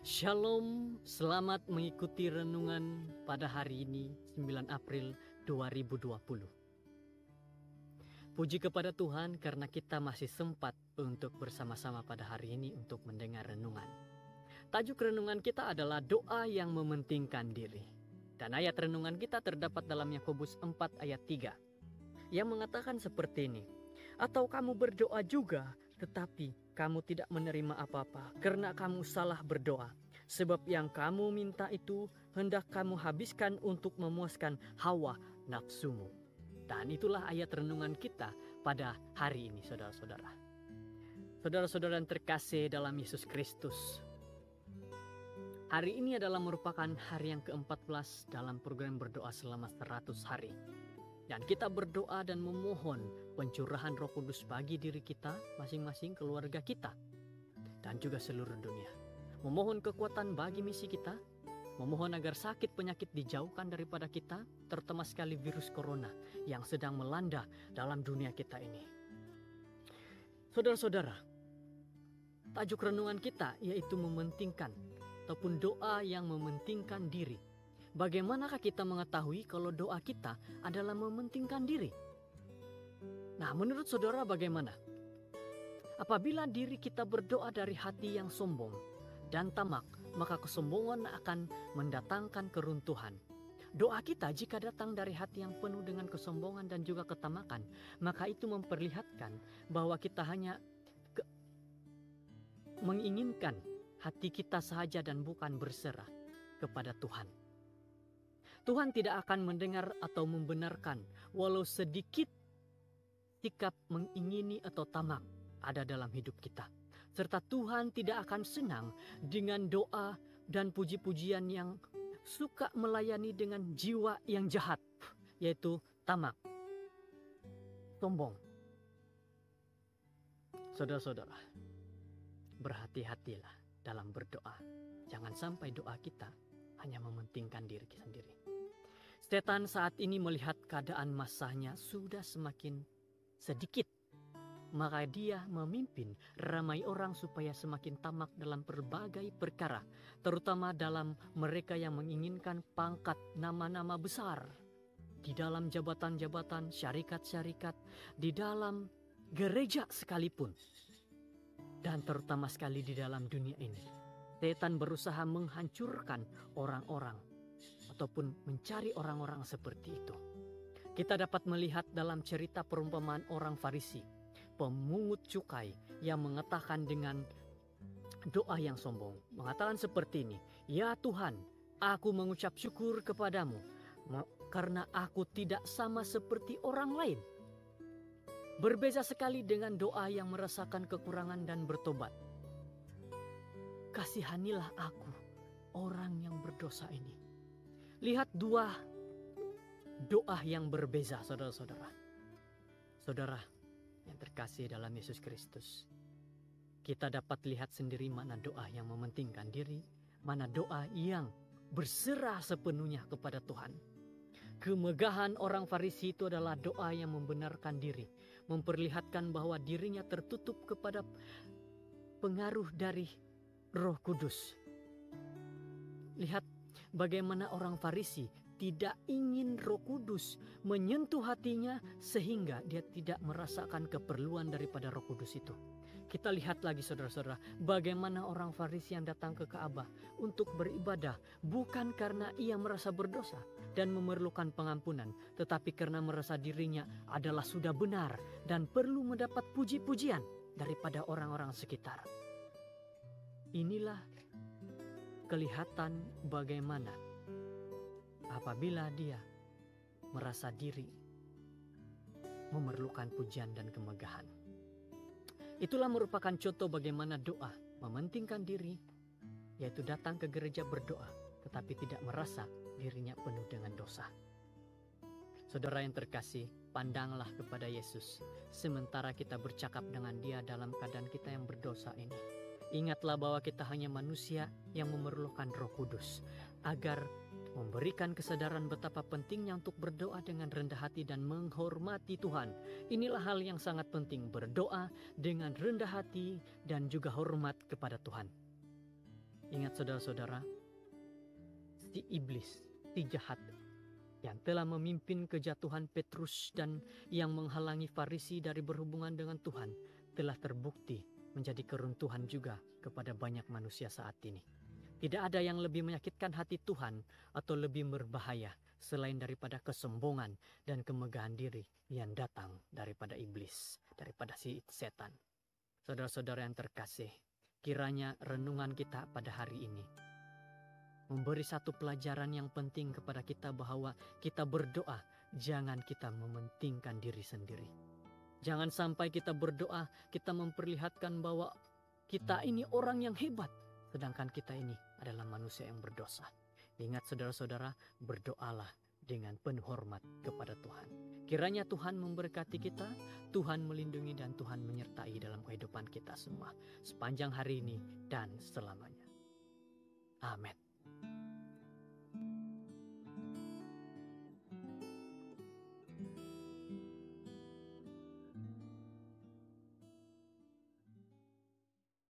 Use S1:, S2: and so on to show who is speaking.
S1: Shalom, selamat mengikuti renungan pada hari ini 9 April 2020. Puji kepada Tuhan karena kita masih sempat untuk bersama-sama pada hari ini untuk mendengar renungan. Tajuk renungan kita adalah doa yang mementingkan diri. Dan ayat renungan kita terdapat dalam Yakobus 4 ayat 3 yang mengatakan seperti ini. Atau kamu berdoa juga, tetapi kamu tidak menerima apa-apa karena kamu salah berdoa. Sebab yang kamu minta itu hendak kamu habiskan untuk memuaskan hawa nafsumu. Dan itulah ayat renungan kita pada hari ini, saudara-saudara. Saudara-saudara yang terkasih dalam Yesus Kristus. Hari ini adalah merupakan hari yang ke-14 dalam program berdoa selama 100 hari. Dan kita berdoa dan memohon pencurahan Roh Kudus bagi diri kita, masing-masing keluarga kita, dan juga seluruh dunia. Memohon kekuatan bagi misi kita, memohon agar sakit penyakit dijauhkan daripada kita, terutama sekali virus corona yang sedang melanda dalam dunia kita ini. Saudara-saudara, tajuk renungan kita yaitu mementingkan ataupun doa yang mementingkan diri. Bagaimanakah kita mengetahui kalau doa kita adalah mementingkan diri? Nah, menurut saudara bagaimana? Apabila diri kita berdoa dari hati yang sombong dan tamak, maka kesombongan akan mendatangkan keruntuhan. Doa kita jika datang dari hati yang penuh dengan kesombongan dan juga ketamakan, maka itu memperlihatkan bahwa kita hanya menginginkan hati kita saja dan bukan berserah kepada Tuhan. Tuhan tidak akan mendengar atau membenarkan walau sedikit sikap mengingini atau tamak ada dalam hidup kita. Serta Tuhan tidak akan senang dengan doa dan puji-pujian yang suka melayani dengan jiwa yang jahat, yaitu tamak, sombong. Saudara-saudara, berhati-hatilah dalam berdoa. Jangan sampai doa kita hanya mementingkan diri kita sendiri. Setan saat ini melihat keadaan masanya sudah semakin sedikit, maka dia memimpin ramai orang supaya semakin tamak dalam berbagai perkara, terutama dalam mereka yang menginginkan pangkat nama-nama besar di dalam jabatan-jabatan, syarikat-syarikat, di dalam gereja sekalipun, dan terutama sekali di dalam dunia ini. Setan berusaha menghancurkan orang-orang ataupun mencari orang-orang seperti itu. Kita dapat melihat dalam cerita perumpamaan orang Farisi, pemungut cukai yang mengatakan dengan doa yang sombong, mengatakan seperti ini, "Ya Tuhan, aku mengucap syukur kepadamu karena aku tidak sama seperti orang lain." Berbeza sekali dengan doa yang merasakan kekurangan dan bertobat. Kasihanilah aku, orang yang berdosa ini. Lihat dua doa yang berbeza, saudara-saudara. Saudara yang terkasih dalam Yesus Kristus, kita dapat lihat sendiri mana doa yang mementingkan diri, mana doa yang berserah sepenuhnya kepada Tuhan. Kemegahan orang Farisi itu adalah doa yang membenarkan diri, memperlihatkan bahwa dirinya tertutup kepada pengaruh dari Roh Kudus. Lihat bagaimana orang Farisi tidak ingin Roh Kudus menyentuh hatinya sehingga dia tidak merasakan keperluan daripada Roh Kudus itu. Kita lihat lagi saudara-saudara, bagaimana orang Farisi yang datang ke Ka'bah untuk beribadah bukan karena ia merasa berdosa dan memerlukan pengampunan, tetapi karena merasa dirinya adalah sudah benar dan perlu mendapat puji-pujian daripada orang-orang sekitar. Inilah kelihatan bagaimana apabila dia merasa diri memerlukan pujian dan kemegahan. Itulah merupakan contoh bagaimana doa mementingkan diri, yaitu datang ke gereja berdoa tetapi tidak merasa dirinya penuh dengan dosa. Saudara yang terkasih, pandanglah kepada Yesus sementara kita bercakap dengan Dia dalam keadaan kita yang berdosa ini. Ingatlah bahwa kita hanya manusia yang memerlukan Roh Kudus agar memberikan kesadaran betapa pentingnya untuk berdoa dengan rendah hati dan menghormati Tuhan. Inilah hal yang sangat penting, berdoa dengan rendah hati dan juga hormat kepada Tuhan. Ingat saudara-saudara, si iblis, si jahat yang telah memimpin kejatuhan Petrus dan yang menghalangi Farisi dari berhubungan dengan Tuhan telah terbukti menjadi keruntuhan juga kepada banyak manusia saat ini. Tidak ada yang lebih menyakitkan hati Tuhan atau lebih berbahaya selain daripada kesombongan dan kemegahan diri yang datang daripada iblis, daripada si setan. Saudara-saudara yang terkasih, kiranya renungan kita pada hari ini memberi satu pelajaran yang penting kepada kita bahwa kita berdoa, jangan kita mementingkan diri sendiri. Jangan sampai kita berdoa, kita memperlihatkan bahwa kita ini orang yang hebat, sedangkan kita ini adalah manusia yang berdosa. Ingat saudara-saudara, berdoalah dengan penuh hormat kepada Tuhan. Kiranya Tuhan memberkati kita, Tuhan melindungi dan Tuhan menyertai dalam kehidupan kita semua sepanjang hari ini dan selamanya. Amin.